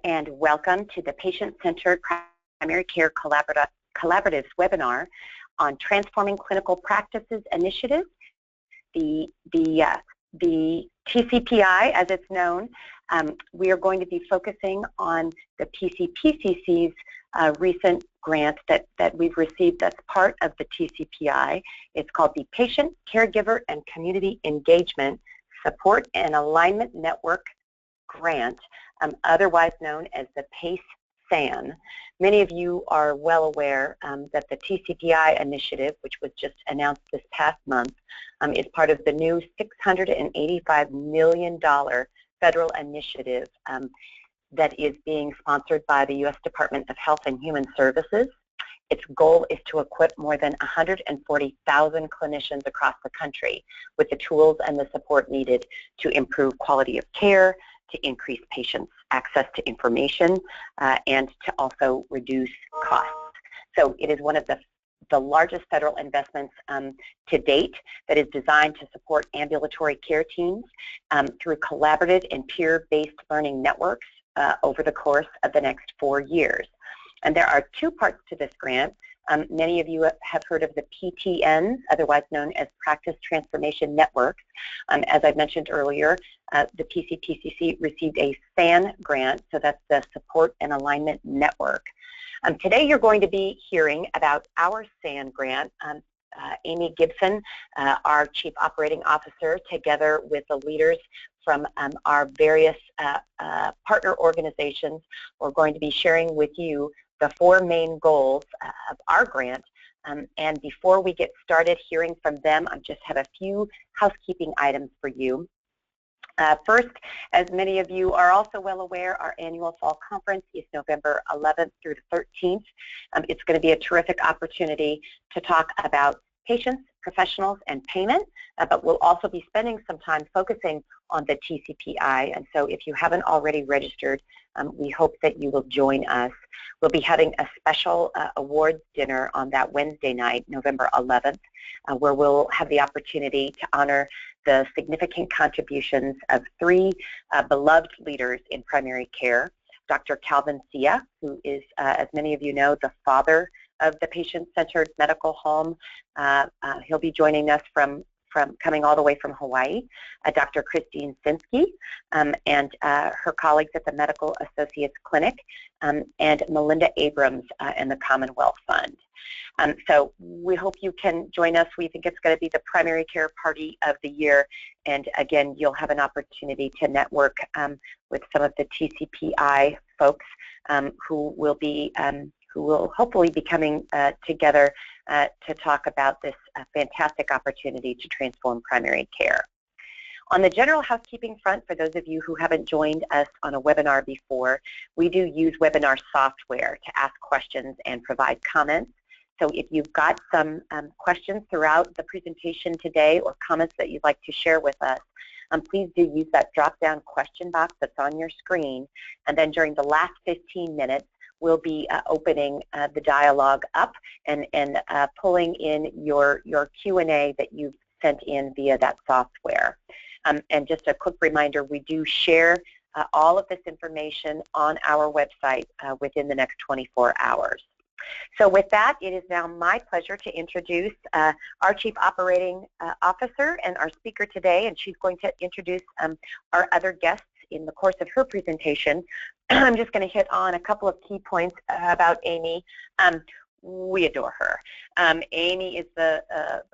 and welcome to the Patient-Centered Primary Care Collaboratives webinar on Transforming Clinical Practices Initiative, the TCPI as it's known. We are going to be focusing on the PCPCC's recent grant that we've received that's part of the TCPI. It's called the Patient, Caregiver, and Community Engagement Support and Alignment Network Grant, otherwise known as the PACCE SAN. Many of you are well aware that the TCPI initiative, which was just announced this past month, is part of the new $685 million federal initiative that is being sponsored by the U.S. Department of Health and Human Services. Its goal is to equip more than 140,000 clinicians across the country with the tools and the support needed to improve quality of care, to increase patients' access to information, and to also reduce costs. So it is one of the largest federal investments to date that is designed to support ambulatory care teams through collaborative and peer-based learning networks over the course of the next 4 years. And there are two parts to this grant. Many of you have heard of the PTNs, otherwise known as Practice Transformation Networks. As I mentioned earlier, the PCPCC received a SAN grant, so that's the Support and Alignment Network. Today you're going to be hearing about our SAN grant. Amy Gibson, our Chief Operating Officer, together with the leaders from our various partner organizations, we're going to be sharing with you the 4 main goals of our grant. And before we get started hearing from them, I just have a few housekeeping items for you. First, as many of you are also well aware, our annual fall conference is November 11th through the 13th. It's going to be a terrific opportunity to talk about patients, professionals, and payment, but we'll also be spending some time focusing on the TCPI, and so if you haven't already registered, we hope that you will join us. We'll be having a special awards dinner on that Wednesday night, November 11th, where we'll have the opportunity to honor the significant contributions of 3 beloved leaders in primary care. Dr. Calvin Sia, who is, as many of you know, the father of the patient-centered medical home. He'll be joining us from coming all the way from Hawaii. Dr. Christine Sinsky and her colleagues at the Medical Associates Clinic, and Melinda Abrams and the Commonwealth Fund. So we hope you can join us. We think it's going to be the primary care party of the year, and again, you'll have an opportunity to network with some of the TCPI folks who will hopefully be coming together to talk about this fantastic opportunity to transform primary care. On the general housekeeping front, for those of you who haven't joined us on a webinar before, we do use webinar software to ask questions and provide comments. So if you've got some questions throughout the presentation today or comments that you'd like to share with us, please do use that drop-down question box that's on your screen, and then during the last 15 minutes, we'll be opening the dialogue up and pulling in your Q&A that you've sent in via that software. And just a quick reminder, we do share all of this information on our website within the next 24 hours. So with that, it is now my pleasure to introduce our Chief Operating Officer and our speaker today, and she's going to introduce our other guests in the course of her presentation. I'm just going to hit on a couple of key points about Amy. We adore her. Amy is the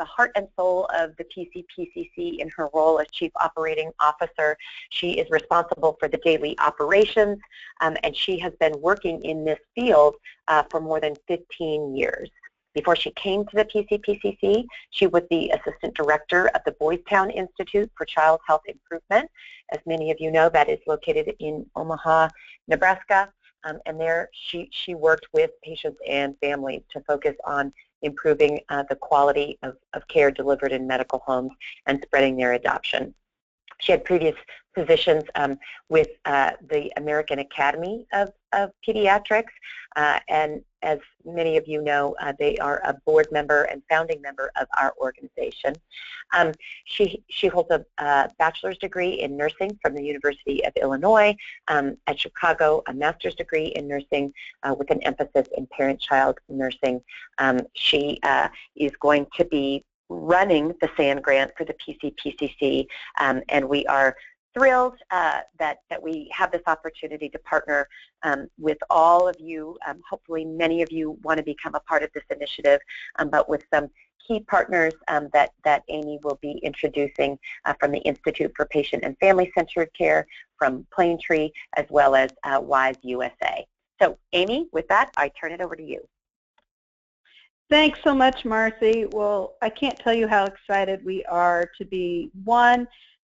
heart and soul of the PCPCC in her role as Chief Operating Officer. She is responsible for the daily operations, and she has been working in this field for more than 15 years. Before she came to the PCPCC, she was the Assistant Director of the Boys Town Institute for Child Health Improvement. As many of you know, that is located in Omaha, Nebraska. And there she worked with patients and families to focus on improving the quality of care delivered in medical homes and spreading their adoption. She had previous positions with the American Academy of Pediatrics, and as many of you know, they are a board member and founding member of our organization. She holds a bachelor's degree in nursing from the University of Illinois at Chicago, a master's degree in nursing with an emphasis in parent-child nursing. She is going to be running the SAN grant for the PCPCC, and we are thrilled that we have this opportunity to partner with all of you. Hopefully many of you want to become a part of this initiative, but with some key partners that Amy will be introducing from the Institute for Patient and Family Centered Care, from Planetree, as well as WISE USA. So Amy, with that, I turn it over to you. Thanks so much, Marcy. Well, I can't tell you how excited we are to be, one,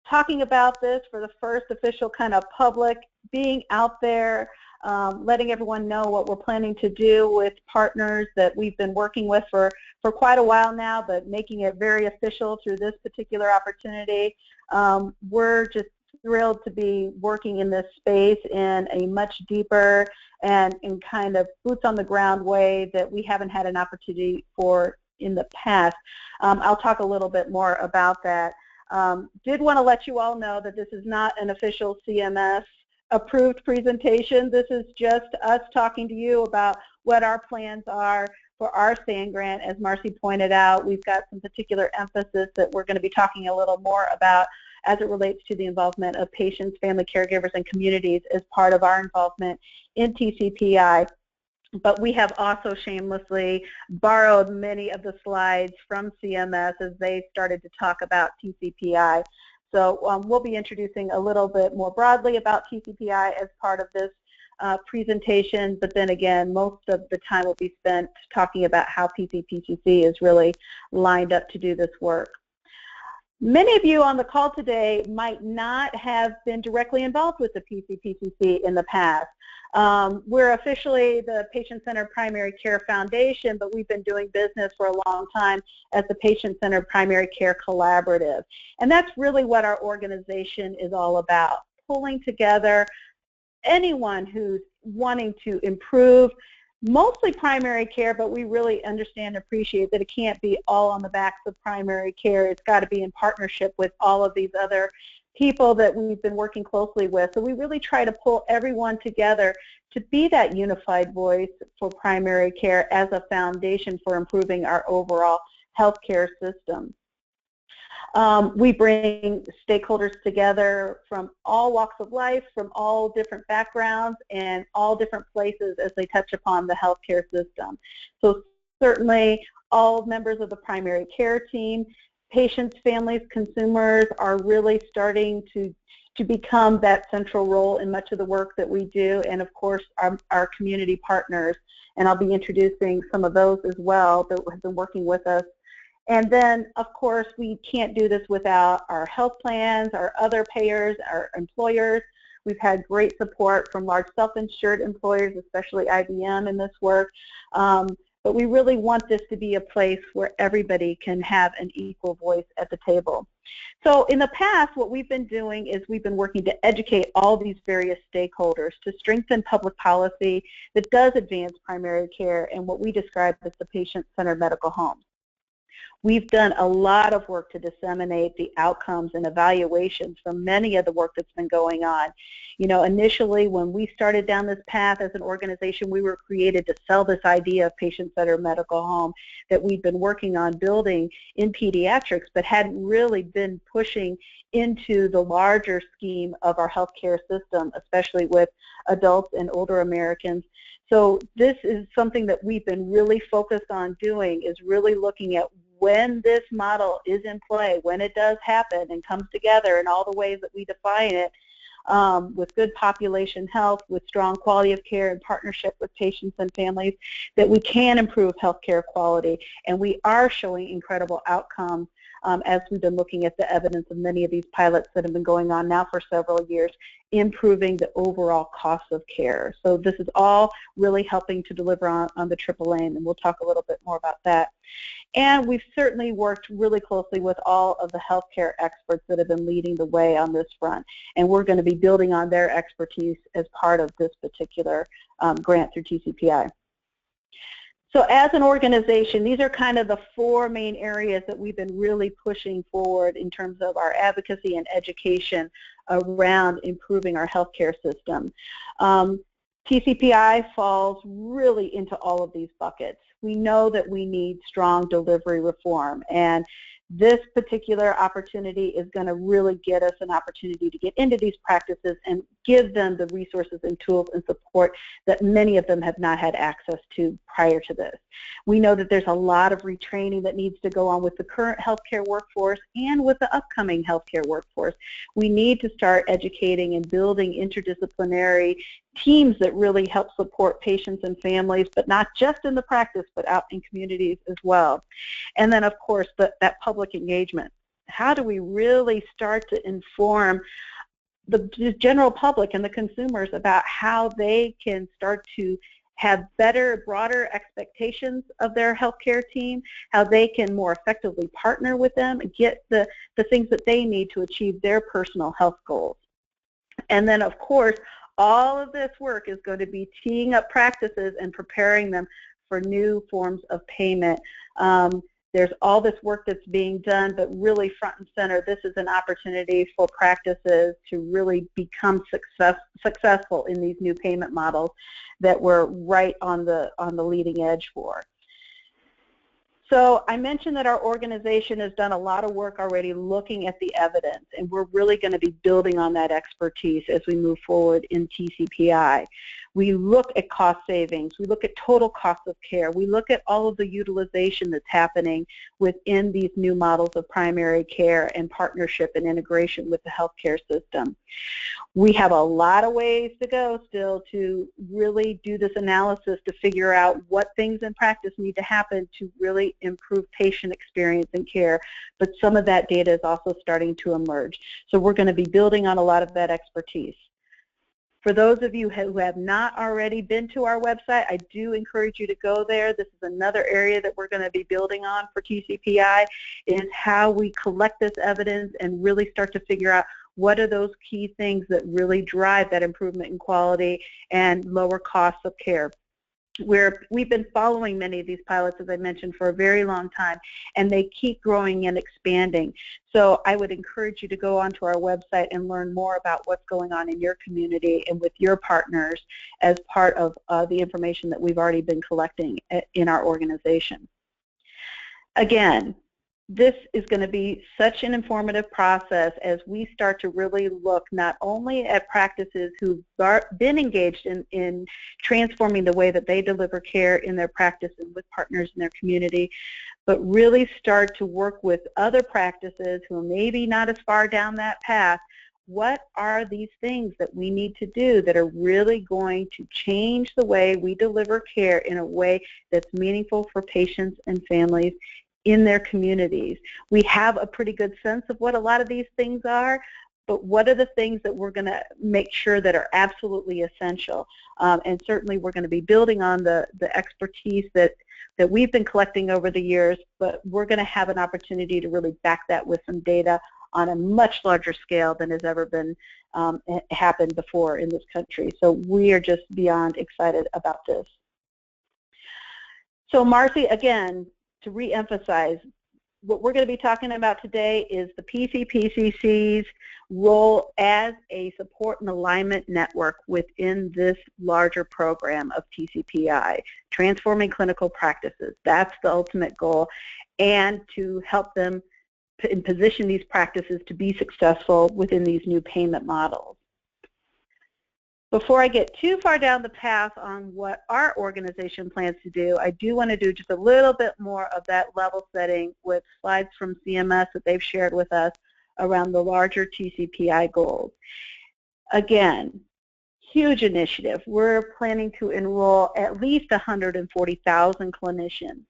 talking about this for the first official kind of public, being out there, letting everyone know what we're planning to do with partners that we've been working with for quite a while now, but making it very official through this particular opportunity. We're just thrilled to be working in this space in a much deeper and in kind of boots on the ground way that we haven't had an opportunity for in the past. I'll talk a little bit more about that. Did want to let you all know that this is not an official CMS approved presentation. This is just us talking to you about what our plans are for our SAN grant. As Marcy pointed out, we've got some particular emphasis that we're going to be talking a little more about as it relates to the involvement of patients, family caregivers, and communities as part of our involvement in TCPI. But we have also shamelessly borrowed many of the slides from CMS as they started to talk about TCPI. So we'll be introducing a little bit more broadly about TCPI as part of this presentation, but then again, most of the time will be spent talking about how PCPCC is really lined up to do this work. Many of you on the call today might not have been directly involved with the PCPCC in the past. We're officially the Patient-Centered Primary Care Foundation, but we've been doing business for a long time as the Patient-Centered Primary Care Collaborative. And that's really what our organization is all about, pulling together anyone who's wanting to improve mostly primary care, but we really understand and appreciate that it can't be all on the backs of primary care. It's got to be in partnership with all of these other people that we've been working closely with. So we really try to pull everyone together to be that unified voice for primary care as a foundation for improving our overall healthcare system. We bring stakeholders together from all walks of life, from all different backgrounds, and all different places as they touch upon the healthcare system. So certainly all members of the primary care team, patients, families, consumers are really starting to become that central role in much of the work that we do, and of course our community partners. And I'll be introducing some of those as well that have been working with us. And then, of course, we can't do this without our health plans, our other payers, our employers. We've had great support from large self-insured employers, especially IBM in this work. But we really want this to be a place where everybody can have an equal voice at the table. So in the past, what we've been doing is we've been working to educate all these various stakeholders to strengthen public policy that does advance primary care and what we describe as the patient-centered medical home. We've done a lot of work to disseminate the outcomes and evaluations from many of the work that's been going on. You know, initially when we started down this path as an organization, we were created to sell this idea of patient-centered medical home that we've been working on building in pediatrics, but hadn't really been pushing into the larger scheme of our healthcare system, especially with adults and older Americans. So this is something that we've been really focused on doing, is really looking at when this model is in play, when it does happen and comes together in all the ways that we define it, with good population health, with strong quality of care in partnership with patients and families, that we can improve healthcare quality. And we are showing incredible outcomes as we've been looking at the evidence of many of these pilots that have been going on now for several years, improving the overall cost of care. So this is all really helping to deliver on the triple aim, and we'll talk a little bit more about that. And we've certainly worked really closely with all of the healthcare experts that have been leading the way on this front, and we're going to be building on their expertise as part of this particular grant through TCPI. So as an organization, these are kind of the four main areas that we've been really pushing forward in terms of our advocacy and education around improving our healthcare system. TCPI falls really into all of these buckets. We know that we need strong delivery reform, and this particular opportunity is going to really get us an opportunity to get into these practices and give them the resources and tools and support that many of them have not had access to prior to this. We know that there's a lot of retraining that needs to go on with the current healthcare workforce and with the upcoming healthcare workforce. We need to start educating and building interdisciplinary teams that really help support patients and families, but not just in the practice, but out in communities as well. And then, of course, that public engagement. How do we really start to inform the general public and the consumers about how they can start to have better, broader expectations of their healthcare team, how they can more effectively partner with them and get the things that they need to achieve their personal health goals. And then, of course, all of this work is going to be teeing up practices and preparing them for new forms of payment. There's all this work that's being done, but really front and center, this is an opportunity for practices to really become successful in these new payment models that we're right on the leading edge for. So I mentioned that our organization has done a lot of work already looking at the evidence, and we're really going to be building on that expertise as we move forward in TCPI. We look at cost savings, we look at total cost of care, we look at all of the utilization that's happening within these new models of primary care and partnership and integration with the healthcare system. We have a lot of ways to go still to really do this analysis to figure out what things in practice need to happen to really improve patient experience and care, but some of that data is also starting to emerge. So we're going to be building on a lot of that expertise. For those of you who have not already been to our website, I do encourage you to go there. This is another area that we're going to be building on for TCPI, is how we collect this evidence and really start to figure out what are those key things that really drive that improvement in quality and lower costs of care. We've been following many of these pilots, as I mentioned, for a very long time, and they keep growing and expanding. So I would encourage you to go onto our website and learn more about what's going on in your community and with your partners as part of the information that we've already been collecting in our organization. Again, this is going to be such an informative process as we start to really look not only at practices who've been engaged in transforming the way that they deliver care in their practice and with partners in their community, but really start to work with other practices who are maybe not as far down that path. What are these things that we need to do that are really going to change the way we deliver care in a way that's meaningful for patients and families in their communities? We have a pretty good sense of what a lot of these things are, but what are the things that we're going to make sure that are absolutely essential? And certainly we're going to be building on the expertise that we've been collecting over the years, but we're going to have an opportunity to really back that with some data on a much larger scale than has ever been happened before in this country. So we are just beyond excited about this. So Marcy, again, to re-emphasize, what we're going to be talking about today is the PCPCC's role as a support and alignment network within this larger program of TCPI, transforming clinical practices. That's the ultimate goal, and to help them position these practices to be successful within these new payment models. Before I get too far down the path on what our organization plans to do, I do want to do just a little bit more of that level setting with slides from CMS that they've shared with us around the larger TCPI goals. Again, huge initiative. We're planning to enroll at least 140,000 clinicians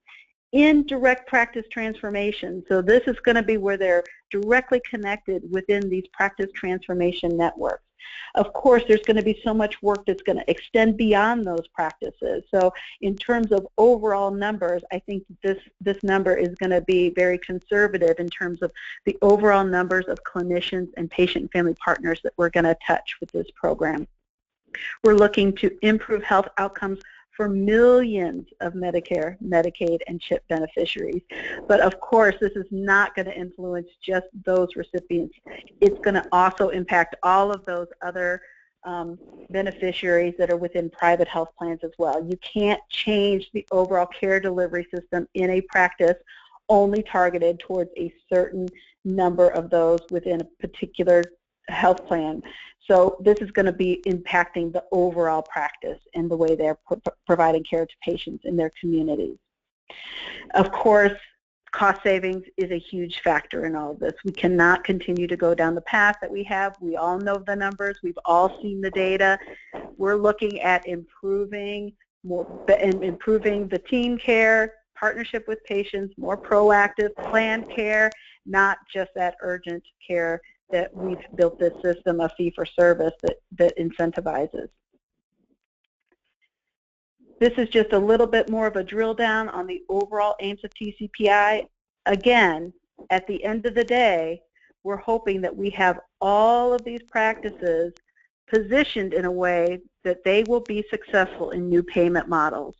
in direct practice transformation. So this is going to be where they're directly connected within these practice transformation networks. Of course, there's going to be so much work that's going to extend beyond those practices. So in terms of overall numbers, I think this number is going to be very conservative in terms of the overall numbers of clinicians and patient and family partners that we're going to touch with this program. We're looking to improve health outcomes for millions of Medicare, Medicaid, and CHIP beneficiaries. But of course, this is not going to influence just those recipients. It's going to also impact all of those other beneficiaries that are within private health plans as well. You can't change the overall care delivery system in a practice only targeted towards a certain number of those within a particular health plan. So this is going to be impacting the overall practice and the way they're providing care to patients in their communities. Of course, cost savings is a huge factor in all of this. We cannot continue to go down the path that we have. We all know the numbers. We've all seen the data. We're looking at improving the team care, partnership with patients, more proactive, planned care, not just that urgent care that we've built this system of fee-for-service that incentivizes. This is just a little bit more of a drill down on the overall aims of TCPI. Again, at the end of the day, we're hoping that we have all of these practices positioned in a way that they will be successful in new payment models.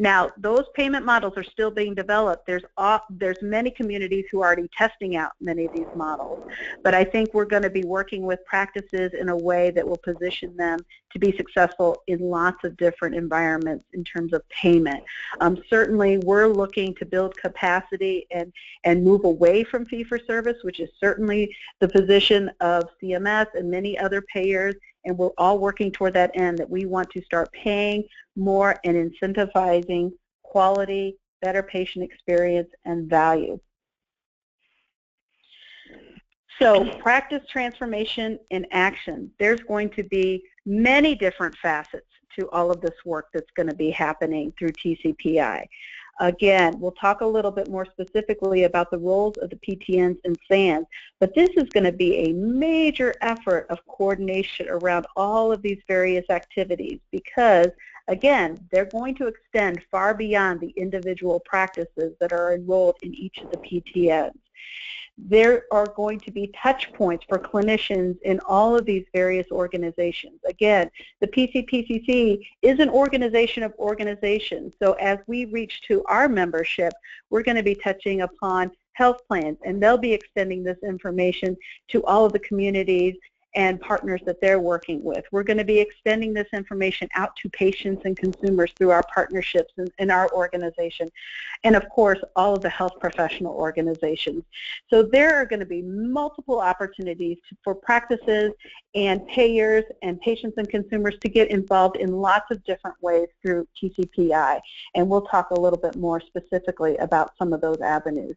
Now, those payment models are still being developed. There's many communities who are already testing out many of these models, but I think we're going to be working with practices in a way that will position them to be successful in lots of different environments in terms of payment. Certainly, we're looking to build capacity and move away from fee-for-service, which is certainly the position of CMS and many other payers, and we're all working toward that end, that we want to start paying more and incentivizing quality, better patient experience, and value. So practice transformation in action. There's going to be many different facets to all of this work that's going to be happening through TCPI. Again, we'll talk a little bit more specifically about the roles of the PTNs and SANs, but this is going to be a major effort of coordination around all of these various activities because, again, they're going to extend far beyond the individual practices that are enrolled in each of the PTNs. There are going to be touch points for clinicians in all of these various organizations. Again, the PCPCC is an organization of organizations, so as we reach to our membership, we're going to be touching upon health plans, and they'll be extending this information to all of the communities and partners that they're working with. We're going to be extending this information out to patients and consumers through our partnerships in our organization, and of course all of the health professional organizations. So there are going to be multiple opportunities for practices and payers and patients and consumers to get involved in lots of different ways through TCPI, and we'll talk a little bit more specifically about some of those avenues.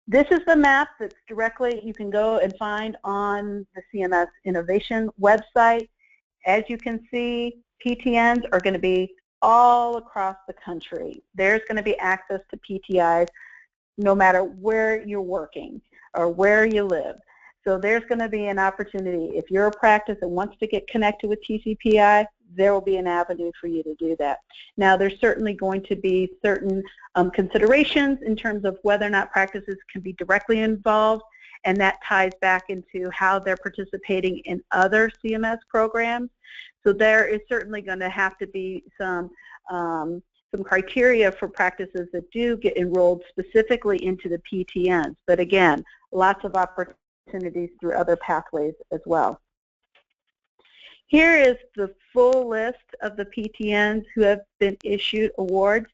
This is the map that's directly you can go and find on the CMS Innovation website. As you can see, PTNs are going to be all across the country. There's going to be access to PTIs no matter where you're working or where you live. So there's going to be an opportunity. If you're a practice that wants to get connected with TCPI, there will be an avenue for you to do that. Now, there's certainly going to be certain considerations in terms of whether or not practices can be directly involved, and that ties back into how they're participating in other CMS programs. So there is certainly going to have to be some criteria for practices that do get enrolled specifically into the PTNs. But again, lots of opportunities through other pathways as well. Here is the full list of the PTNs who have been issued awards.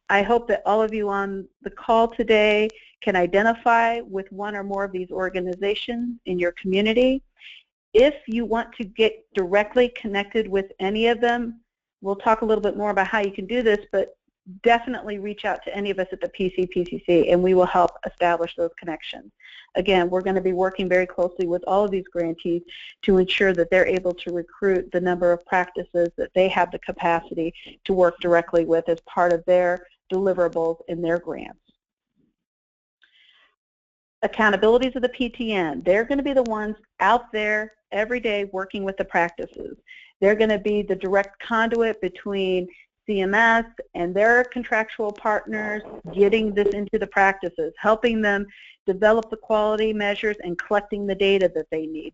I hope that all of you on the call today can identify with one or more of these organizations in your community. If you want to get directly connected with any of them, we'll talk a little bit more about how you can do this, but definitely reach out to any of us at the PCPCC, and we will help establish those connections. Again, we're going to be working very closely with all of these grantees to ensure that they're able to recruit the number of practices that they have the capacity to work directly with as part of their deliverables in their grants. Accountabilities of the PTN. They're going to be the ones out there every day working with the practices. They're going to be the direct conduit between CMS and their contractual partners, getting this into the practices, helping them develop the quality measures and collecting the data that they need,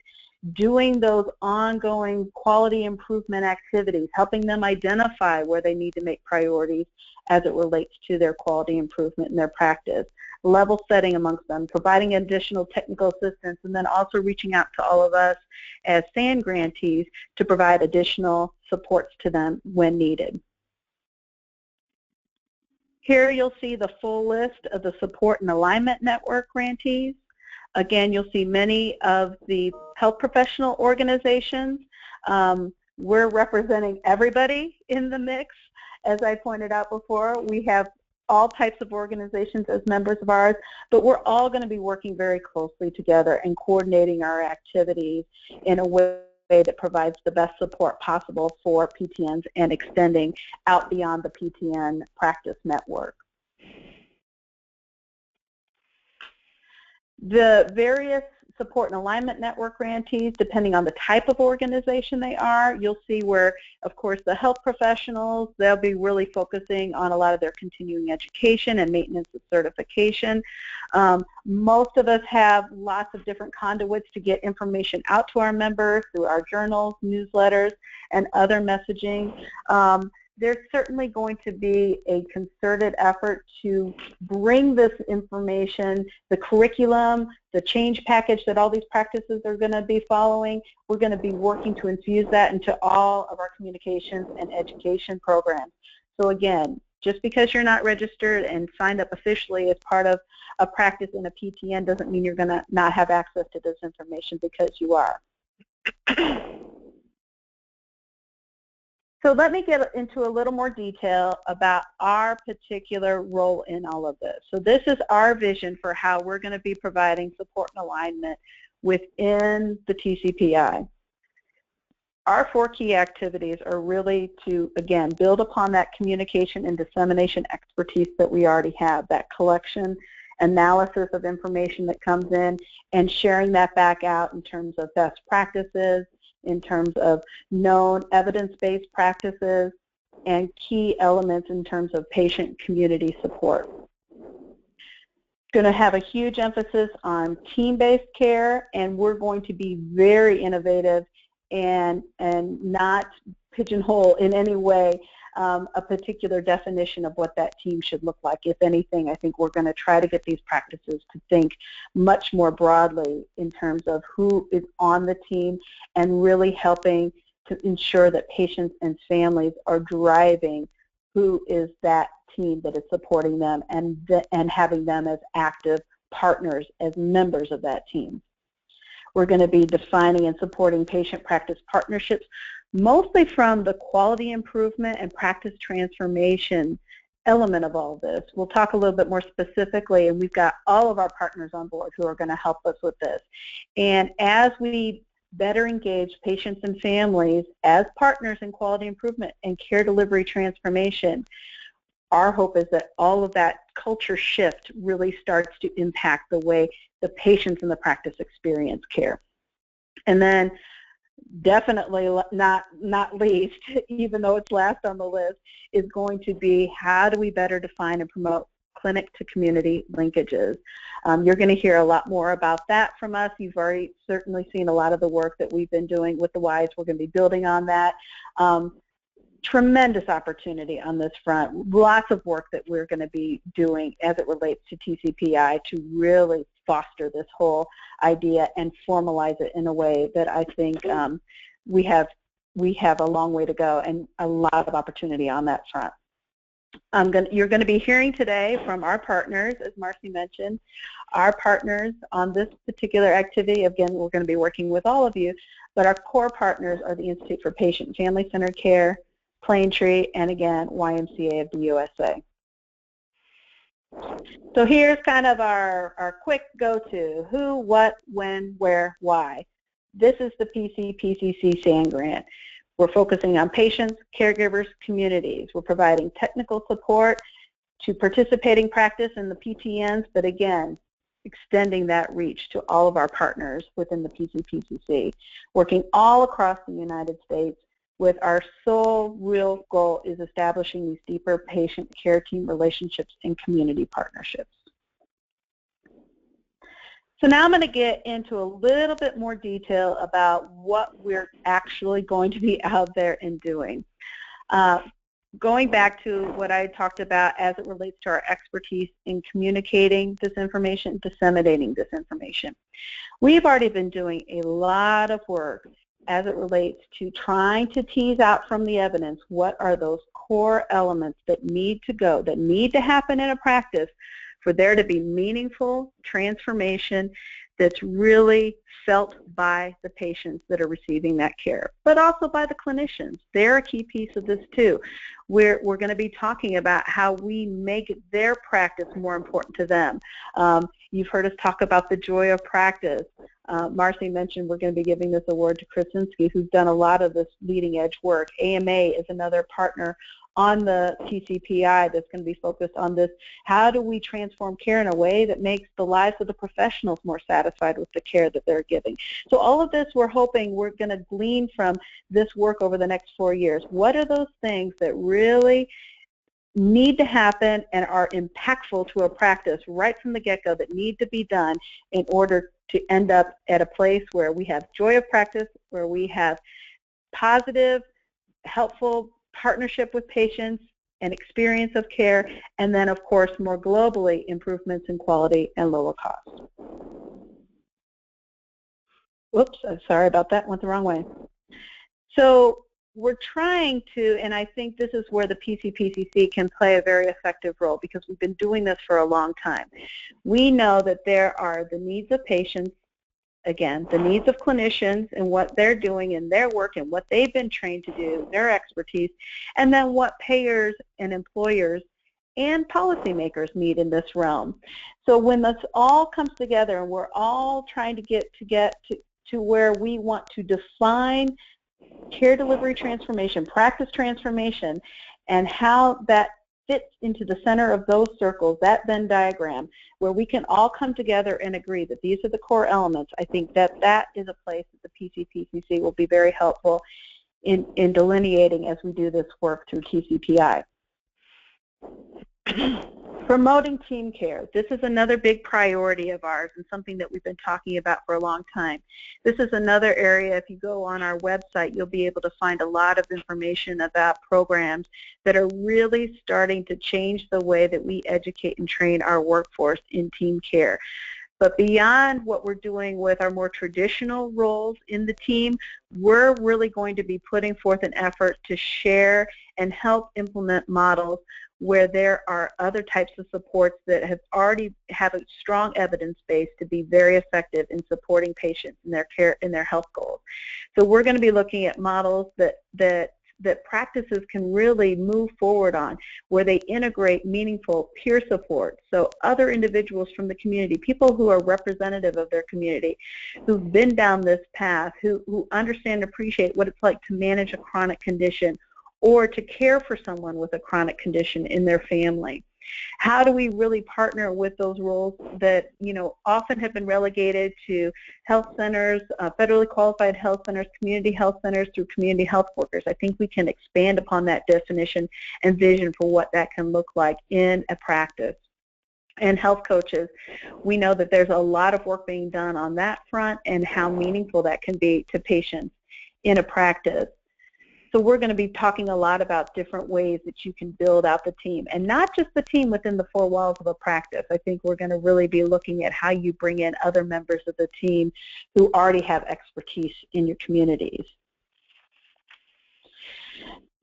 doing those ongoing quality improvement activities, helping them identify where they need to make priorities as it relates to their quality improvement in their practice, level setting amongst them, providing additional technical assistance, and then also reaching out to all of us as SAN grantees to provide additional supports to them when needed. Here you'll see the full list of the Support and Alignment Network grantees. Again, you'll see many of the health professional organizations. We're representing everybody in the mix. As I pointed out before, we have all types of organizations as members of ours, but we're all going to be working very closely together and coordinating our activities in a way that provides the best support possible for PTNs and extending out beyond the PTN practice network. The various Support and Alignment Network grantees, depending on the type of organization they are, you'll see where, of course, the health professionals, they'll be really focusing on a lot of their continuing education and maintenance of certification. Most of us have lots of different conduits to get information out to our members through our journals, newsletters, and other messaging. There's certainly going to be a concerted effort to bring this information, the curriculum, the change package that all these practices are going to be following. We're going to be working to infuse that into all of our communications and education programs. So again, just because you're not registered and signed up officially as part of a practice in a PTN doesn't mean you're going to not have access to this information, because you are. So let me get into a little more detail about our particular role in all of this. So this is our vision for how we're going to be providing support and alignment within the TCPI. Our 4 key activities are really to, again, build upon that communication and dissemination expertise that we already have, that collection, analysis of information that comes in, and sharing that back out in terms of best practices, in terms of known evidence-based practices, and key elements in terms of patient community support. Going to have a huge emphasis on team-based care, and we're going to be very innovative and not pigeonhole in any way a particular definition of what that team should look like. If anything, I think we're going to try to get these practices to think much more broadly in terms of who is on the team and really helping to ensure that patients and families are driving who is that team that is supporting them and having them as active partners, as members of that team. We're going to be defining and supporting patient-practice partnerships, mostly from the quality improvement and practice transformation element of all this. We'll talk a little bit more specifically, and we've got all of our partners on board who are going to help us with this. And as we better engage patients and families as partners in quality improvement and care delivery transformation, our hope is that all of that culture shift really starts to impact the way the patients in the practice experience care. And then definitely not least, even though it's last on the list, is going to be how do we better define and promote clinic to community linkages. You're going to hear a lot more about that from us. You've already certainly seen a lot of the work that we've been doing with the Ys. We're going to be building on that. Tremendous opportunity on this front. Lots of work that we're going to be doing as it relates to TCPI to really foster this whole idea and formalize it in a way that I think we have a long way to go and a lot of opportunity on that front. You're going to be hearing today from our partners, as Marcy mentioned, our partners on this particular activity. Again, we're going to be working with all of you, but our core partners are the Institute for Patient and Family Centered Care, Planetree, and again, YMCA of the USA. So here's kind of our quick go-to: who, what, when, where, why. This is the PCPCC SAN grant. We're focusing on patients, caregivers, communities. We're providing technical support to participating practice in the PTNs, but again, extending that reach to all of our partners within the PCPCC, working all across the United States with our sole real goal is establishing these deeper patient care team relationships and community partnerships. So now I'm going to get into a little bit more detail about what we're actually going to be out there and doing. Going back to what I talked about as it relates to our expertise in communicating this information, disseminating this information. We've already been doing a lot of work as it relates to trying to tease out from the evidence what are those core elements that need to go, that need to happen in a practice for there to be meaningful transformation that's really felt by the patients that are receiving that care, but also by the clinicians. They're a key piece of this too. We're going to be talking about how we make their practice more important to them. You've heard us talk about the joy of practice. Marcy mentioned we're going to be giving this award to Krasinski, who's done a lot of this leading edge work. AMA is another partner on the TCPI that's going to be focused on this. How do we transform care in a way that makes the lives of the professionals more satisfied with the care that they're giving? So all of this we're hoping we're going to glean from this work over the next 4 years. What are those things that really need to happen and are impactful to a practice right from the get-go that need to be done in order to end up at a place where we have joy of practice, where we have positive, helpful partnership with patients and experience of care, and then of course more globally improvements in quality and lower cost. Whoops, I'm sorry about that, went the wrong way. So we're trying to, and I think this is where the PCPCC can play a very effective role because we've been doing this for a long time. We know that there are the needs of patients, again, the needs of clinicians and what they're doing in their work and what they've been trained to do, their expertise, and then what payers and employers and policymakers need in this realm. So when this all comes together and we're all trying to get to where we want to define care delivery transformation, practice transformation, and how that fits into the center of those circles, that Venn diagram, where we can all come together and agree that these are the core elements. I think that that is a place that the PCPCC will be very helpful in delineating as we do this work through TCPI. Promoting team care. This is another big priority of ours and something that we've been talking about for a long time. This is another area, if you go on our website, you'll be able to find a lot of information about programs that are really starting to change the way that we educate and train our workforce in team care. But beyond what we're doing with our more traditional roles in the team, we're really going to be putting forth an effort to share and help implement models where there are other types of supports that have already have a strong evidence base to be very effective in supporting patients in their care and their health goals. So we're going to be looking at models that practices can really move forward on, where they integrate meaningful peer support. So other individuals from the community, people who are representative of their community, who've been down this path, who understand and appreciate what it's like to manage a chronic condition or to care for someone with a chronic condition in their family. How do we really partner with those roles that, you know, often have been relegated to health centers, federally qualified health centers, community health centers through community health workers? I think we can expand upon that definition and vision for what that can look like in a practice. And health coaches, we know that there's a lot of work being done on that front and how meaningful that can be to patients in a practice. So we're going to be talking a lot about different ways that you can build out the team, and not just the team within the four walls of a practice. I think we're going to really be looking at how you bring in other members of the team who already have expertise in your communities.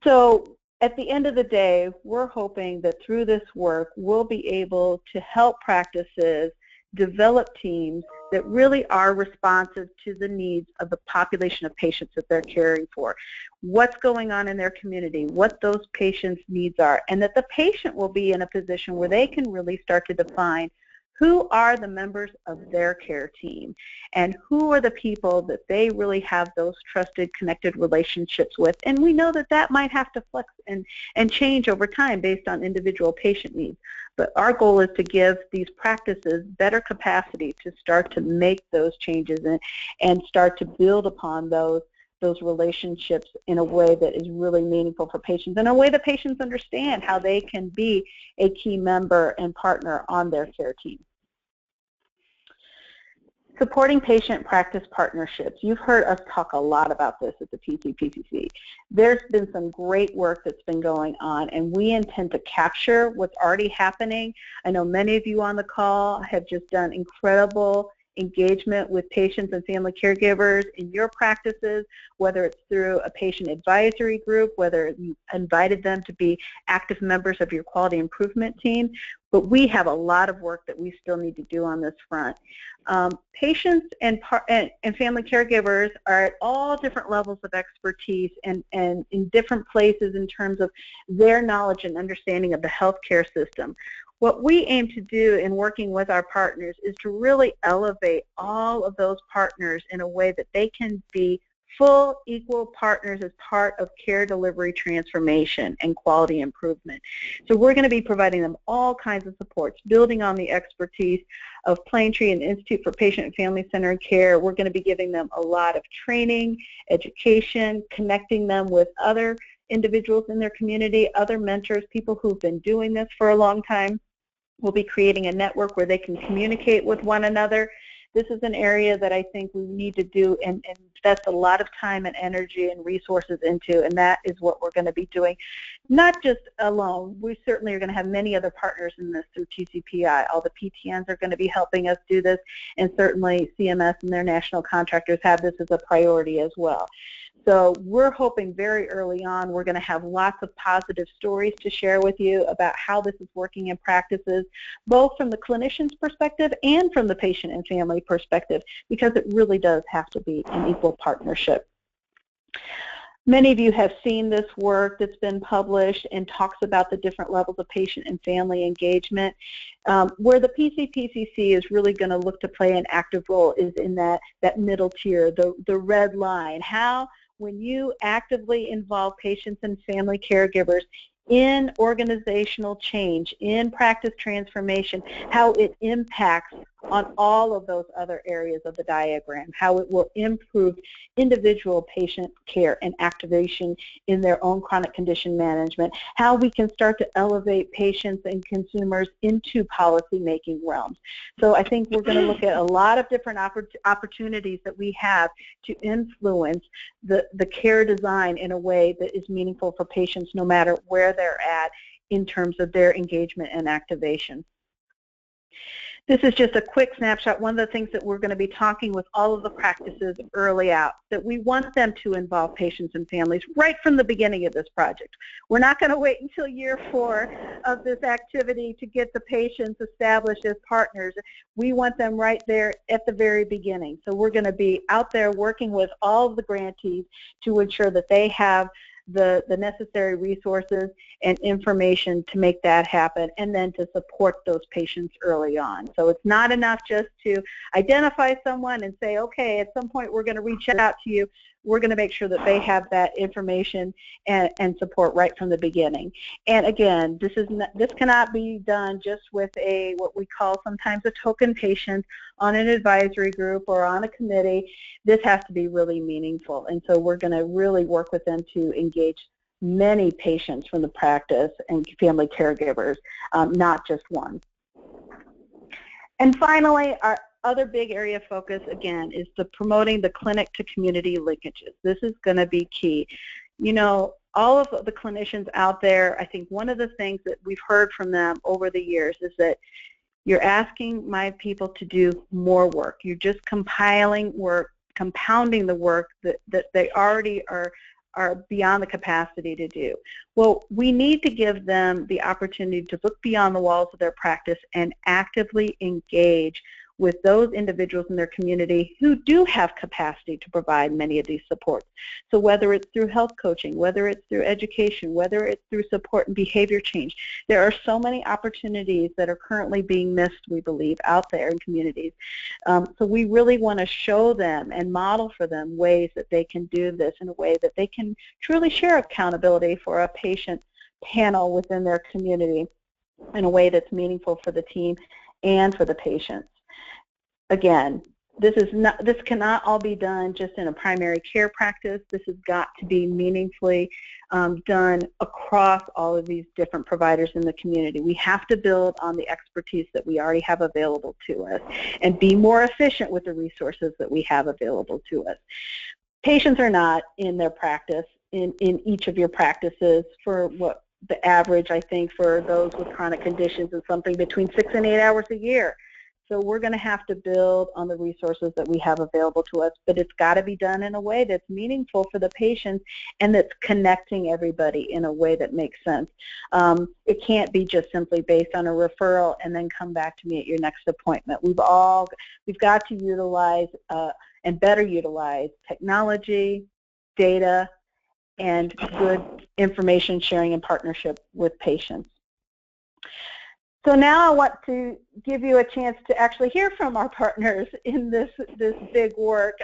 So at the end of the day, we're hoping that through this work, we'll be able to help practices develop teams that really are responsive to the needs of the population of patients that they're caring for, what's going on in their community, what those patients' needs are, and that the patient will be in a position where they can really start to define who are the members of their care team and who are the people that they really have those trusted, connected relationships with. And we know that that might have to flex and change over time based on individual patient needs. But our goal is to give these practices better capacity to start to make those changes and start to build upon those relationships in a way that is really meaningful for patients, in a way that patients understand how they can be a key member and partner on their care team. Supporting patient practice partnerships. You've heard us talk a lot about this at the PCPCC. There's been some great work that's been going on, and we intend to capture what's already happening. I know many of you on the call have just done incredible engagement with patients and family caregivers in your practices, whether it's through a patient advisory group, whether you invited them to be active members of your quality improvement team. But we have a lot of work that we still need to do on this front. Patients and family caregivers are at all different levels of expertise and in different places in terms of their knowledge and understanding of the healthcare system. What we aim to do in working with our partners is to really elevate all of those partners in a way that they can be full, equal partners as part of care delivery transformation and quality improvement. So we're going to be providing them all kinds of supports, building on the expertise of Planetree and Institute for Patient and Family Centered Care. We're going to be giving them a lot of training, education, connecting them with other individuals in their community, other mentors, people who've been doing this for a long time. We'll be creating a network where they can communicate with one another. This is an area that I think we need to do and invest a lot of time and energy and resources into, and that is what we're going to be doing, not just alone. We certainly are going to have many other partners in this through TCPI. All the PTNs are going to be helping us do this, and certainly CMS and their national contractors have this as a priority as well. So we're hoping very early on we're going to have lots of positive stories to share with you about how this is working in practices, both from the clinician's perspective and from the patient and family perspective, because it really does have to be an equal partnership. Many of you have seen this work that's been published and talks about the different levels of patient and family engagement. Where the PCPCC is really going to look to play an active role is in that middle tier, the red line. How, when you actively involve patients and family caregivers in organizational change, in practice transformation, how it impacts on all of those other areas of the diagram, how it will improve individual patient care and activation in their own chronic condition management, how we can start to elevate patients and consumers into policy-making realms. So I think we're going to look at a lot of different opportunities that we have to influence the care design in a way that is meaningful for patients no matter where they're at in terms of their engagement and activation. This is just a quick snapshot. One of the things that we're going to be talking with all of the practices early out, that we want them to involve patients and families right from the beginning of this project. We're not going to wait until year 4 of this activity to get the patients established as partners. We want them right there at the very beginning. So we're going to be out there working with all of the grantees to ensure that they have the necessary resources and information to make that happen, and then to support those patients early on. So it's not enough just to identify someone and say, okay, at some point we're going to reach out to you. We're going to make sure that they have that information and support right from the beginning. And again, this cannot be done just with what we call sometimes a token patient on an advisory group or on a committee. This has to be really meaningful, and so we're going to really work with them to engage many patients from the practice and family caregivers, not just one. And finally, our other big area of focus, again, is promoting the clinic to community linkages. This is going to be key. You know, all of the clinicians out there, I think one of the things that we've heard from them over the years is that you're asking my people to do more work. You're just compiling work, compounding the work that they already are beyond the capacity to do. Well, we need to give them the opportunity to look beyond the walls of their practice and actively engage with those individuals in their community who do have capacity to provide many of these supports. So whether it's through health coaching, whether it's through education, whether it's through support and behavior change, there are so many opportunities that are currently being missed, we believe, out there in communities. So we really want to show them and model for them ways that they can do this in a way that they can truly share accountability for a patient panel within their community in a way that's meaningful for the team and for the patients. Again, this cannot all be done just in a primary care practice. This has got to be meaningfully done across all of these different providers in the community. We have to build on the expertise that we already have available to us and be more efficient with the resources that we have available to us. Patients are not in their practice, in each of your practices, for what the average, I think, for those with chronic conditions is something between 6 and 8 hours a year. So we're going to have to build on the resources that we have available to us, but it's got to be done in a way that's meaningful for the patients and that's connecting everybody in a way that makes sense. It can't be just simply based on a referral and then come back to me at your next appointment. We've got to utilize and better utilize technology, data, and good information sharing and partnership with patients. So now I want to give you a chance to actually hear from our partners in this big work.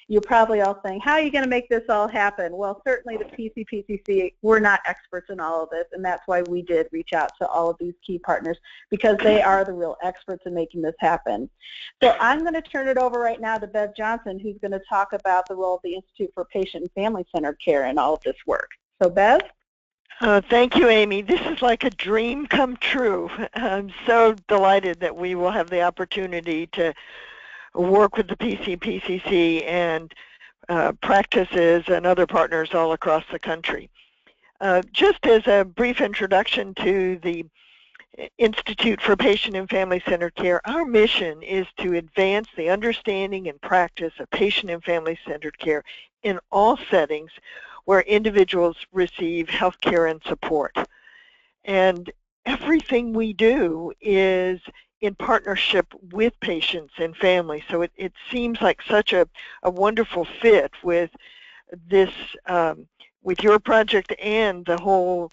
You're probably all saying, how are you going to make this all happen? Well, certainly the PCPCC, we're not experts in all of this, and that's why we did reach out to all of these key partners, because they are the real experts in making this happen. So I'm going to turn it over right now to Bev Johnson, who's going to talk about the role of the Institute for Patient and Family-Centered Care in all of this work. So Bev? Thank you, Amy. This is like a dream come true. I'm so delighted that we will have the opportunity to work with the PCPCC and practices and other partners all across the country. Just as a brief introduction to the Institute for Patient and Family-Centered Care, our mission is to advance the understanding and practice of patient and family-centered care in all settings where individuals receive health care and support. And everything we do is in partnership with patients and families. So it seems like such a wonderful fit with this, with your project and the whole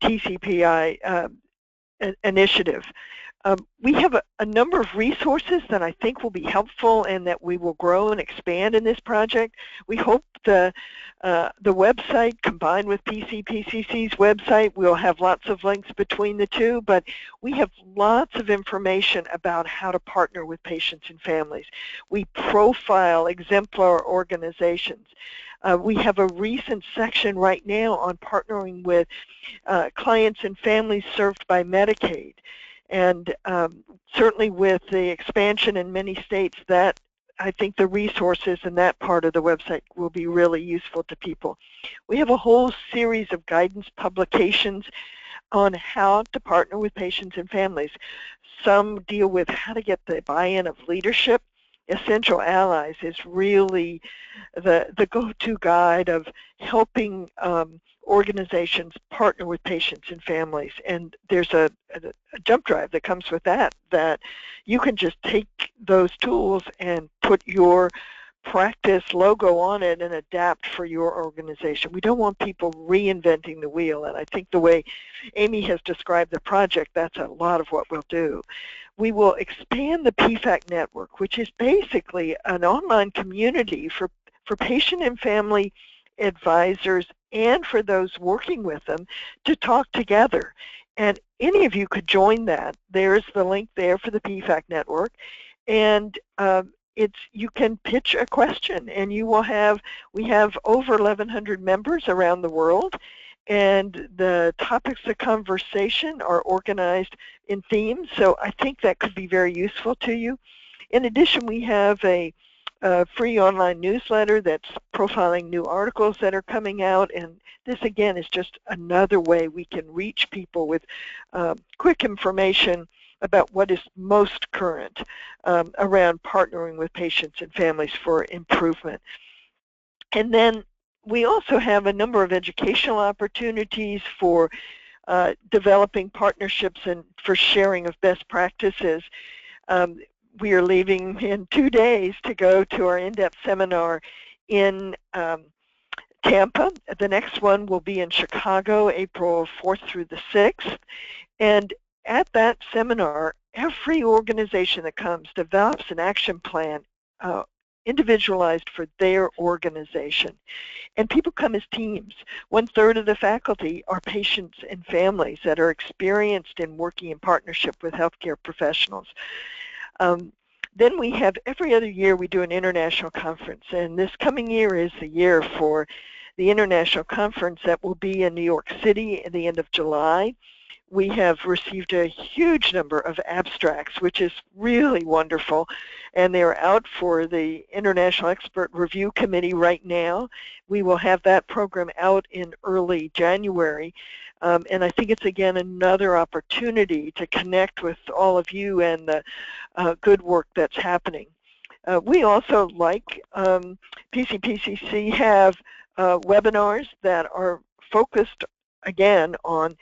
TCPI initiative. We have a number of resources that I think will be helpful and that we will grow and expand in this project. We hope the website combined with PCPCC's website, we'll have lots of links between the two, but we have lots of information about how to partner with patients and families. We profile exemplar organizations. We have a recent section right now on partnering with clients and families served by Medicaid. And certainly with the expansion in many states, that I think the resources in that part of the website will be really useful to people. We have a whole series of guidance publications on how to partner with patients and families. Some deal with how to get the buy-in of leadership. Essential Allies is really the go-to guide of helping organizations partner with patients and families. And there's a jump drive that comes with that you can just take those tools and put your practice logo on it and adapt for your organization. We don't want people reinventing the wheel, and I think the way Amy has described the project, that's a lot of what we'll do. We will expand the PFAC network, which is basically an online community for patient and family advisors and for those working with them to talk together. And any of you could join that. There's the link there for the PFAC network. And you can pitch a question, and we have over 1,100 members around the world, and the topics of conversation are organized in themes, so I think that could be very useful to you. In addition, we have a free online newsletter that's profiling new articles that are coming out, and this again is just another way we can reach people with quick information about what is most current around partnering with patients and families for improvement. And then we also have a number of educational opportunities for developing partnerships and for sharing of best practices. We are leaving in 2 days to go to our in-depth seminar in Tampa. The next one will be in Chicago, April 4th through the 6th. And at that seminar, every organization that comes develops an action plan individualized for their organization. And people come as teams. 1/3 of the faculty are patients and families that are experienced in working in partnership with healthcare professionals. Then we have, every other year we do an international conference, and this coming year is the year for the international conference that will be in New York City at the end of July. We have received a huge number of abstracts, which is really wonderful, and they're out for the International Expert Review Committee right now. We will have that program out in early January, and I think it's again another opportunity to connect with all of you and the good work that's happening. We also, like PCPCC, have webinars that are focused again on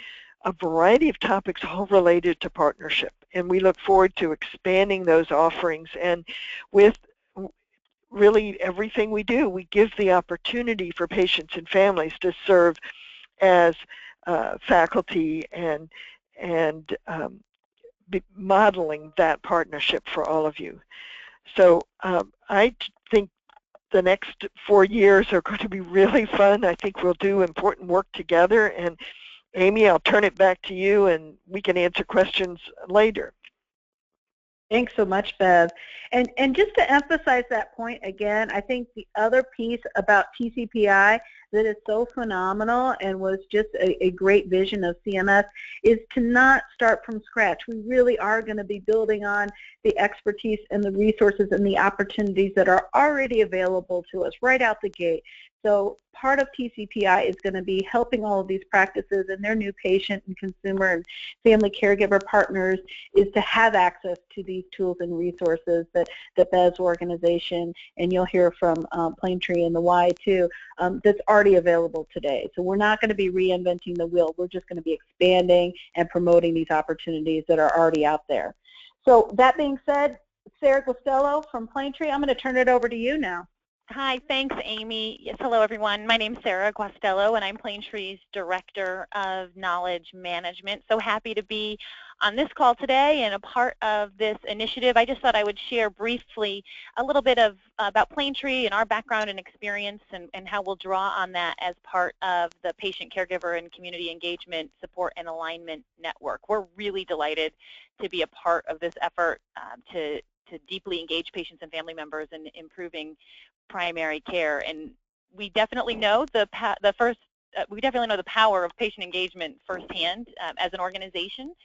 a variety of topics all related to partnership, and we look forward to expanding those offerings. And with really everything we do, we give the opportunity for patients and families to serve as faculty and modeling that partnership for all of you. So I think the next 4 years are going to be really fun. I think we'll do important work together. And Amy, I'll turn it back to you, and we can answer questions later. Thanks so much, Bev. And just to emphasize that point again, I think the other piece about TCPI that is so phenomenal and was just a great vision of CMS is to not start from scratch. We really are going to be building on the expertise and the resources and the opportunities that are already available to us right out the gate. So part of TCPI is going to be helping all of these practices and their new patient and consumer and family caregiver partners is to have access to these tools and resources that Bev's organization, and you'll hear from Planetree and the Y too, that's already available today. So we're not going to be reinventing the wheel. We're just going to be expanding and promoting these opportunities that are already out there. So that being said, Sarah Costello from Planetree, I'm going to turn it over to you now. Hi, thanks, Amy. Yes, hello, everyone. My name's Sarah Costello, and I'm Planetree's Director of Knowledge Management. So happy to be on this call today and a part of this initiative. I just thought I would share briefly a little bit about Planetree and our background and experience and how we'll draw on that as part of the Patient Caregiver and Community Engagement Support and Alignment Network. We're really delighted to be a part of this effort to deeply engage patients and family members in improving primary care, and we definitely know the power of patient engagement firsthand. As an organization,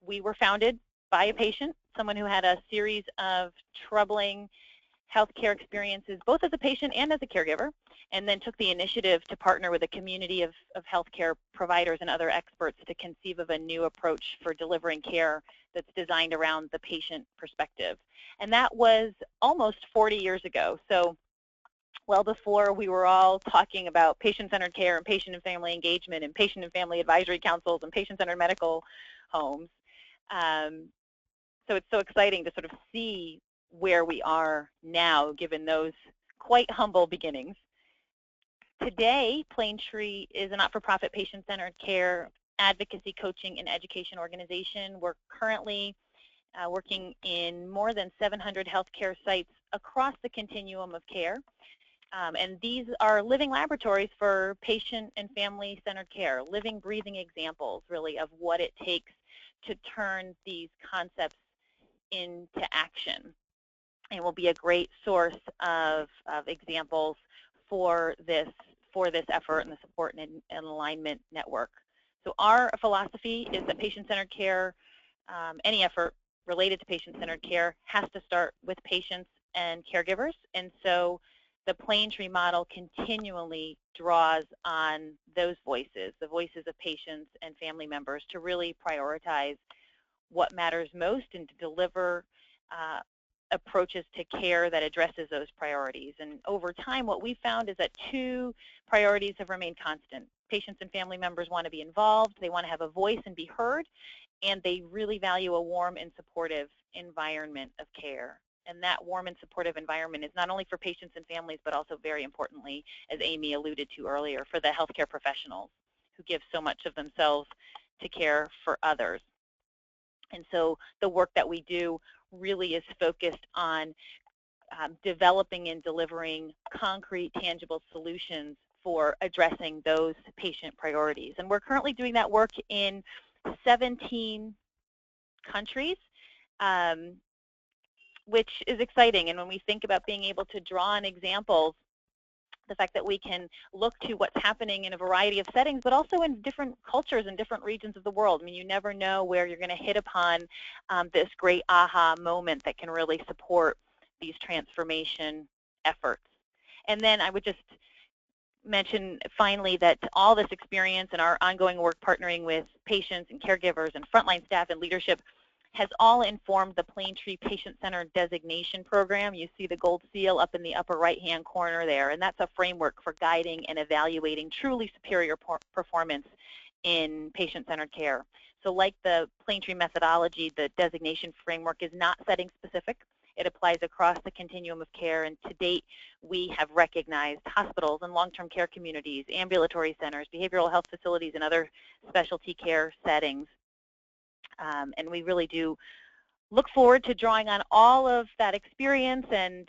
we were founded by a patient, someone who had a series of troubling healthcare experiences, both as a patient and as a caregiver, and then took the initiative to partner with a community of healthcare providers and other experts to conceive of a new approach for delivering care that's designed around the patient perspective. And that was almost 40 years ago. So well before we were all talking about patient-centered care and patient and family engagement and patient and family advisory councils and patient-centered medical homes. So it's so exciting to sort of see where we are now, given those quite humble beginnings. Today, Planetree is a not-for-profit patient-centered care advocacy, coaching, and education organization. We're currently working in more than 700 healthcare sites across the continuum of care. And these are living laboratories for patient and family-centered care, living, breathing examples, really, of what it takes to turn these concepts into action. And will be a great source of examples for this effort and the support and alignment network. So our philosophy is that patient-centered care, any effort related to patient-centered care, has to start with patients and caregivers. And so the Planetree model continually draws on those voices, the voices of patients and family members, to really prioritize what matters most and to deliver approaches to care that addresses those priorities. And over time, what we found is that 2 priorities have remained constant. Patients and family members want to be involved, they want to have a voice and be heard, and they really value a warm and supportive environment of care. And that warm and supportive environment is not only for patients and families, but also very importantly, as Amy alluded to earlier, for the healthcare professionals who give so much of themselves to care for others. And so the work that we do really is focused on developing and delivering concrete, tangible solutions for addressing those patient priorities. And we're currently doing that work in 17 countries, which is exciting. And when we think about being able to draw on examples, the fact that we can look to what's happening in a variety of settings, but also in different cultures and different regions of the world. I mean, you never know where you're going to hit upon this great aha moment that can really support these transformation efforts. And then I would just mention finally that all this experience and our ongoing work partnering with patients and caregivers and frontline staff and leadership has all informed the Planetree Patient-Centered Designation Program. You see the gold seal up in the upper right-hand corner there, and that's a framework for guiding and evaluating truly superior performance in patient-centered care. So like the Planetree methodology, the designation framework is not setting specific. It applies across the continuum of care, and to date, we have recognized hospitals and long-term care communities, ambulatory centers, behavioral health facilities, and other specialty care settings. And we really do look forward to drawing on all of that experience and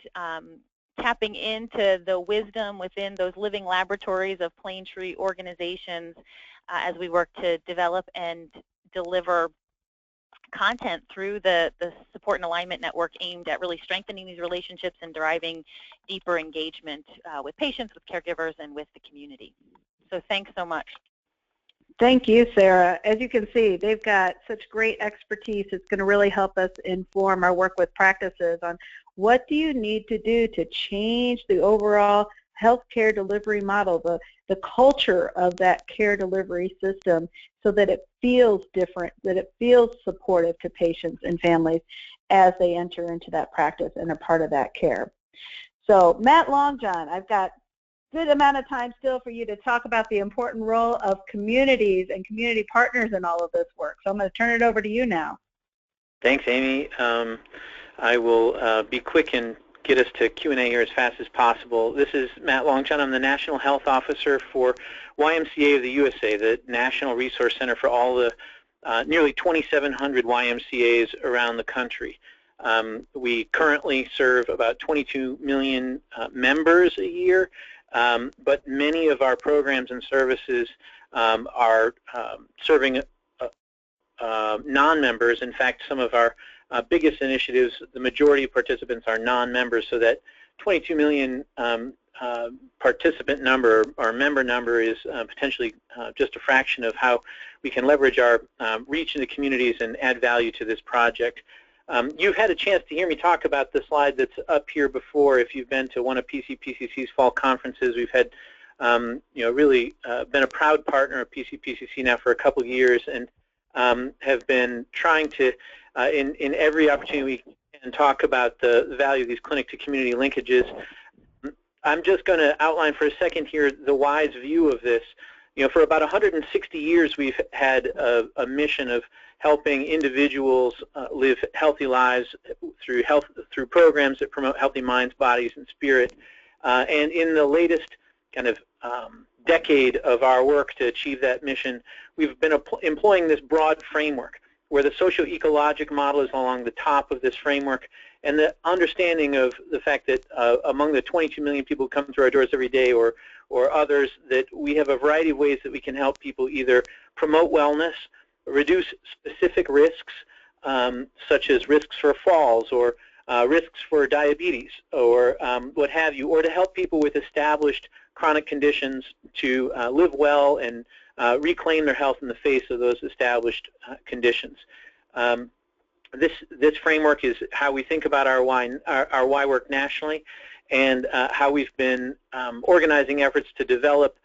tapping into the wisdom within those living laboratories of Planetree organizations as we work to develop and deliver content through the support and alignment network aimed at really strengthening these relationships and driving deeper engagement with patients, with caregivers, and with the community. So thanks so much. Thank you, Sarah. As you can see, they've got such great expertise. It's going to really help us inform our work with practices on what do you need to do to change the overall healthcare delivery model, the culture of that care delivery system, so that it feels different, that it feels supportive to patients and families as they enter into that practice and are part of that care. So Matt Longjohn, I've got good amount of time still for you to talk about the important role of communities and community partners in all of this work. So I'm going to turn it over to you now. Thanks, Amy. I will be quick and get us to Q&A here as fast as possible. This is Matt Longjohn. I'm the National Health Officer for YMCA of the USA, the National Resource Center for all the nearly 2,700 YMCAs around the country. We currently serve about 22 million members a year. But many of our programs and services are serving non-members. In fact, some of our biggest initiatives, the majority of participants are non-members, so that 22 million participant number or member number is potentially just a fraction of how we can leverage our reach into communities and add value to this project. You've had a chance to hear me talk about the slide that's up here before. If you've been to one of PCPCC's fall conferences, we've had, really been a proud partner of PCPCC now for a couple of years, and have been trying to, in every opportunity we can, talk about the value of these clinic-to-community linkages. I'm just going to outline for a second here the WISE view of this. For about 160 years, we've had a mission of helping individuals live healthy lives through programs that promote healthy minds, bodies, and spirit. And in the latest kind of decade of our work to achieve that mission, we've been employing this broad framework where the socio-ecologic model is along the top of this framework, and the understanding of the fact that among the 22 million people who come through our doors every day or others, that we have a variety of ways that we can help people either promote wellness, reduce specific risks, such as risks for falls or risks for diabetes or what have you, or to help people with established chronic conditions to live well and reclaim their health in the face of those established conditions. This framework is how we think about our Y work nationally, and how we've been organizing efforts to develop,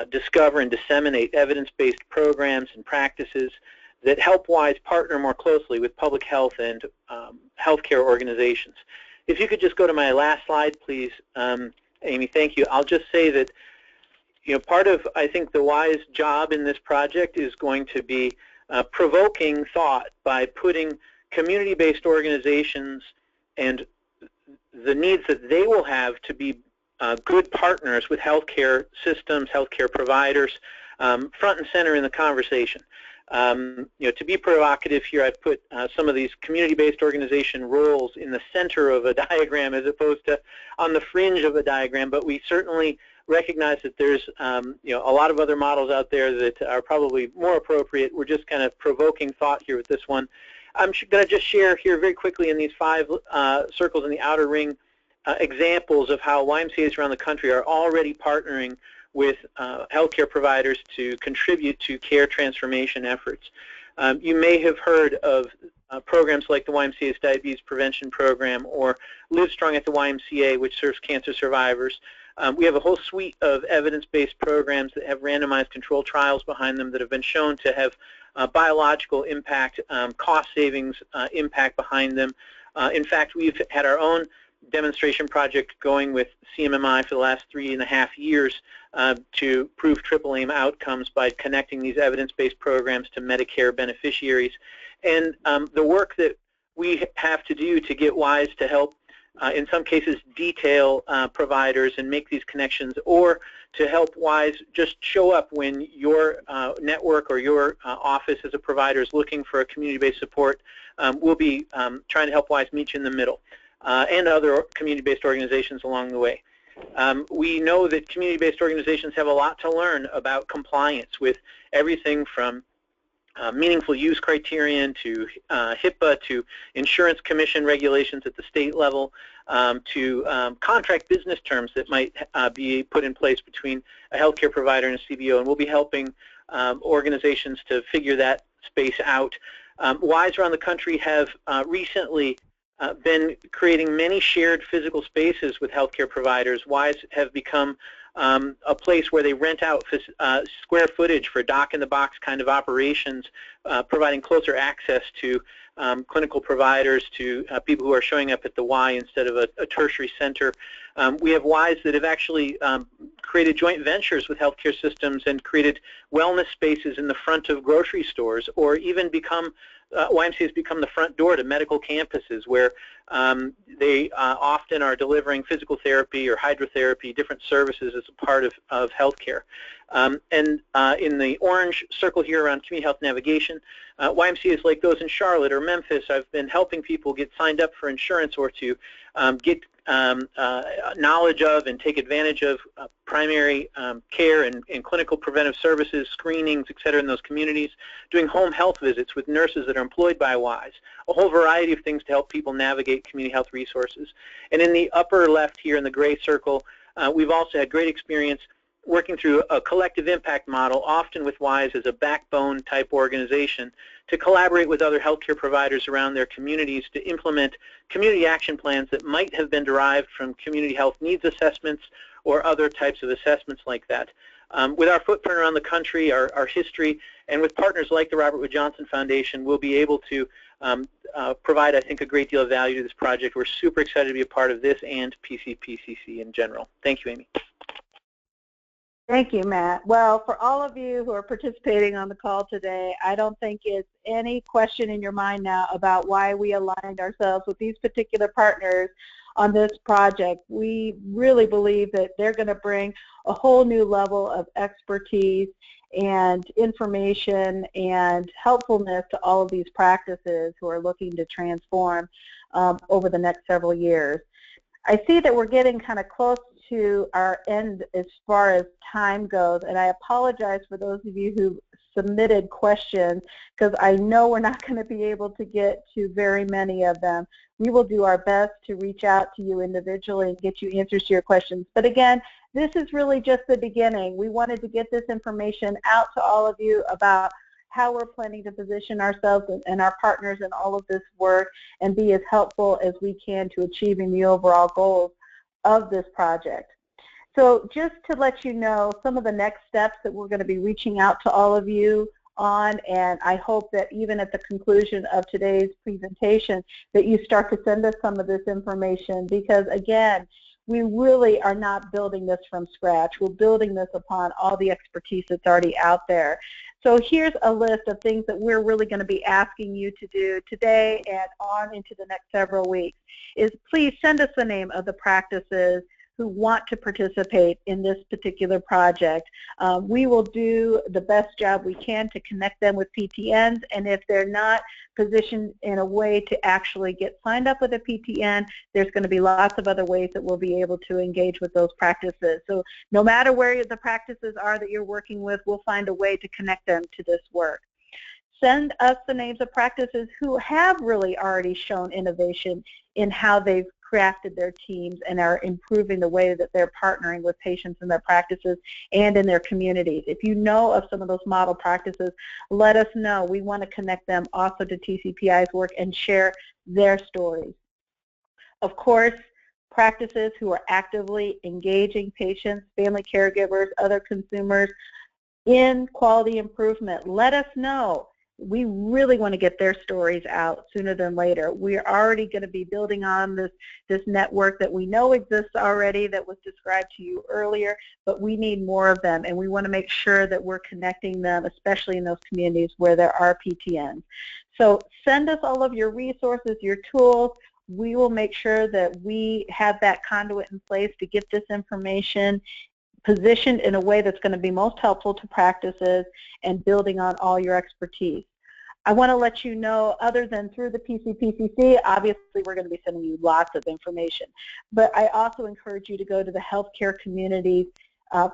discover, and disseminate evidence-based programs and practices that help WISE partner more closely with public health and healthcare organizations. If you could just go to my last slide, please, Amy, thank you. I'll just say that, part of, I think, the WISE job in this project is going to be provoking thought by putting community-based organizations and the needs that they will have to be good partners with healthcare systems, healthcare providers, front and center in the conversation. To be provocative here, I've put some of these community-based organization roles in the center of a diagram as opposed to on the fringe of a diagram, but we certainly recognize that there's a lot of other models out there that are probably more appropriate. We're just kind of provoking thought here with this one. I'm going to just share here very quickly in these 5 circles in the outer ring examples of how YMCAs around the country are already partnering with healthcare providers to contribute to care transformation efforts. You may have heard of programs like the YMCA's Diabetes Prevention Program or Live Strong at the YMCA, which serves cancer survivors. We have a whole suite of evidence-based programs that have randomized controlled trials behind them that have been shown to have biological impact, cost savings impact behind them. In fact, we've had our own demonstration project going with CMMI for the last 3.5 years to prove triple aim outcomes by connecting these evidence-based programs to Medicare beneficiaries. And the work that we have to do to get WISE to help, in some cases, detail providers and make these connections, or to help WISE just show up when your network or your office as a provider is looking for a community-based support. We'll be trying to help WISE meet you in the middle. And other community-based organizations along the way. We know that community-based organizations have a lot to learn about compliance with everything from meaningful use criterion to HIPAA to insurance commission regulations at the state level to contract business terms that might be put in place between a healthcare provider and a CBO, and we'll be helping organizations to figure that space out. WISE around the country have recently been creating many shared physical spaces with healthcare providers. WISE have become a place where they rent out square footage for dock-in-the-box kind of operations, providing closer access to clinical providers, to people who are showing up at the Y instead of a tertiary center. We have Ys that have actually created joint ventures with healthcare systems and created wellness spaces in the front of grocery stores, or even become YMCA has become the front door to medical campuses where they often are delivering physical therapy or hydrotherapy, different services as a part of healthcare. And in the orange circle here around community health navigation, YMCAs like those in Charlotte or Memphis, I've been helping people get signed up for insurance or to get knowledge of and take advantage of primary care and clinical preventive services, screenings, et cetera, in those communities, doing home health visits with nurses that are employed by WISE, a whole variety of things to help people navigate community health resources. And in the upper left here in the gray circle, we've also had great experience working through a collective impact model, often with WISE as a backbone type organization, to collaborate with other healthcare providers around their communities to implement community action plans that might have been derived from community health needs assessments or other types of assessments like that. With our footprint around the country, our history, and with partners like the Robert Wood Johnson Foundation, we'll be able to provide, I think, a great deal of value to this project. We're super excited to be a part of this and PCPCC in general. Thank you, Amy. Thank you, Matt. Well, for all of you who are participating on the call today, I don't think it's any question in your mind now about why we aligned ourselves with these particular partners on this project. We really believe that they're going to bring a whole new level of expertise and information and helpfulness to all of these practices who are looking to transform over the next several years. I see that we're getting kind of close to our end as far as time goes, and I apologize for those of you who submitted questions because I know we're not going to be able to get to very many of them. We will do our best to reach out to you individually and get you answers to your questions. But again, this is really just the beginning. We wanted to get this information out to all of you about how we're planning to position ourselves and our partners in all of this work and be as helpful as we can to achieving the overall goals of this project. So just to let you know some of the next steps that we're going to be reaching out to all of you on, and I hope that even at the conclusion of today's presentation that you start to send us some of this information, because again, we really are not building this from scratch. We're building this upon all the expertise that's already out there. So here's a list of things that we're really going to be asking you to do today and on into the next several weeks. Is please send us the name of the practices who want to participate in this particular project. We will do the best job we can to connect them with PTNs, and if they're not positioned in a way to actually get signed up with a PTN, there's going to be lots of other ways that we'll be able to engage with those practices. So no matter where the practices are that you're working with, we'll find a way to connect them to this work. Send us the names of practices who have really already shown innovation in how they've crafted their teams and are improving the way that they're partnering with patients in their practices and in their communities. If you know of some of those model practices, let us know. We want to connect them also to TCPI's work and share their stories. Of course, practices who are actively engaging patients, family caregivers, other consumers in quality improvement, let us know. We really want to get their stories out sooner than later. We're already going to be building on this network that we know exists already that was described to you earlier, but we need more of them, and we want to make sure that we're connecting them, especially in those communities where there are PTNs. So send us all of your resources, your tools. We will make sure that we have that conduit in place to get this information positioned in a way that's going to be most helpful to practices and building on all your expertise. I want to let you know, other than through the PCPCC, obviously we're going to be sending you lots of information, but I also encourage you to go to the Healthcare Community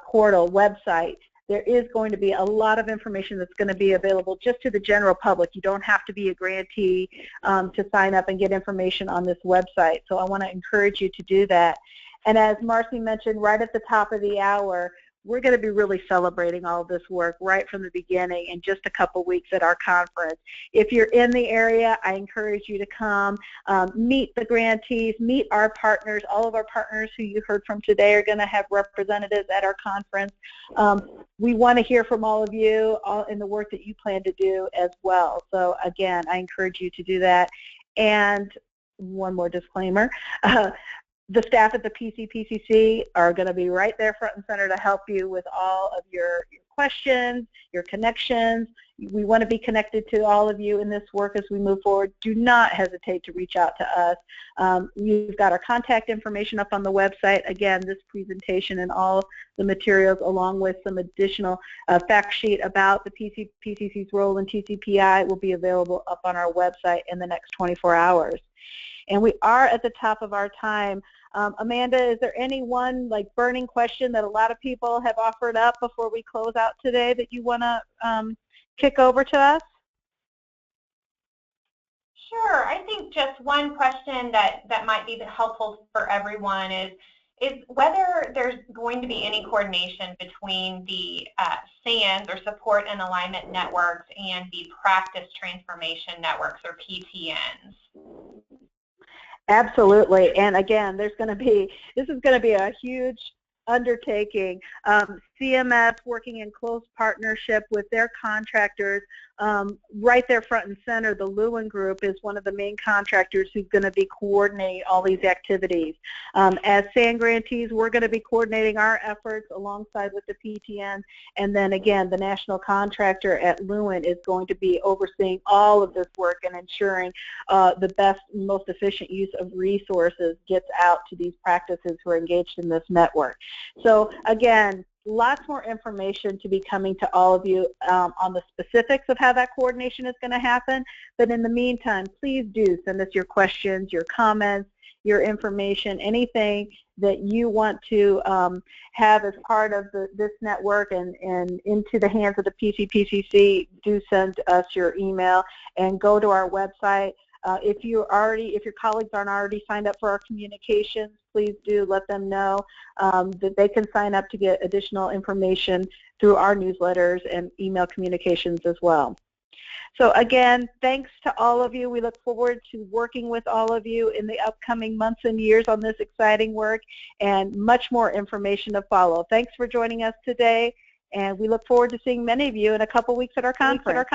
portal website. There is going to be a lot of information that's going to be available just to the general public. You don't have to be a grantee to sign up and get information on this website, so I want to encourage you to do that. And as Marcy mentioned right at the top of the hour, we're going to be really celebrating all of this work right from the beginning in just a couple weeks at our conference. If you're in the area, I encourage you to come, meet the grantees, meet our partners. All of our partners who you heard from today are going to have representatives at our conference. We want to hear from all of you in the work that you plan to do as well. So again, I encourage you to do that. And one more disclaimer. The staff at the PCPCC are going to be right there front and center to help you with all of your questions, your connections. We want to be connected to all of you in this work as we move forward. Do not hesitate to reach out to us. We've got our contact information up on the website. Again, this presentation and all the materials along with some additional fact sheet about the PCPCC's role in TCPI will be available up on our website in the next 24 hours. And we are at the top of our time. Amanda, is there any one burning question that a lot of people have offered up before we close out today that you want to kick over to us? Sure. I think just one question that might be helpful for everyone is whether there's going to be any coordination between the SANs, or Support and Alignment Networks, and the Practice Transformation Networks, or PTNs. Absolutely, and again, this is going to be a huge undertaking. CMS working in close partnership with their contractors, right there front and center. The Lewin Group is one of the main contractors who's going to be coordinating all these activities. As SAN grantees, we're going to be coordinating our efforts alongside with the PTN, and then again, the national contractor at Lewin is going to be overseeing all of this work and ensuring the best, most efficient use of resources gets out to these practices who are engaged in this network. So again, lots more information to be coming to all of you on the specifics of how that coordination is going to happen. But in the meantime, please do send us your questions, your comments, your information, anything that you want to have as part of this network and into the hands of the PCPCC. Do send us your email and go to our website. If your colleagues aren't already signed up for our communications, please do let them know that they can sign up to get additional information through our newsletters and email communications as well. So again, thanks to all of you. We look forward to working with all of you in the upcoming months and years on this exciting work, and much more information to follow. Thanks for joining us today, and we look forward to seeing many of you in a couple weeks at our conference.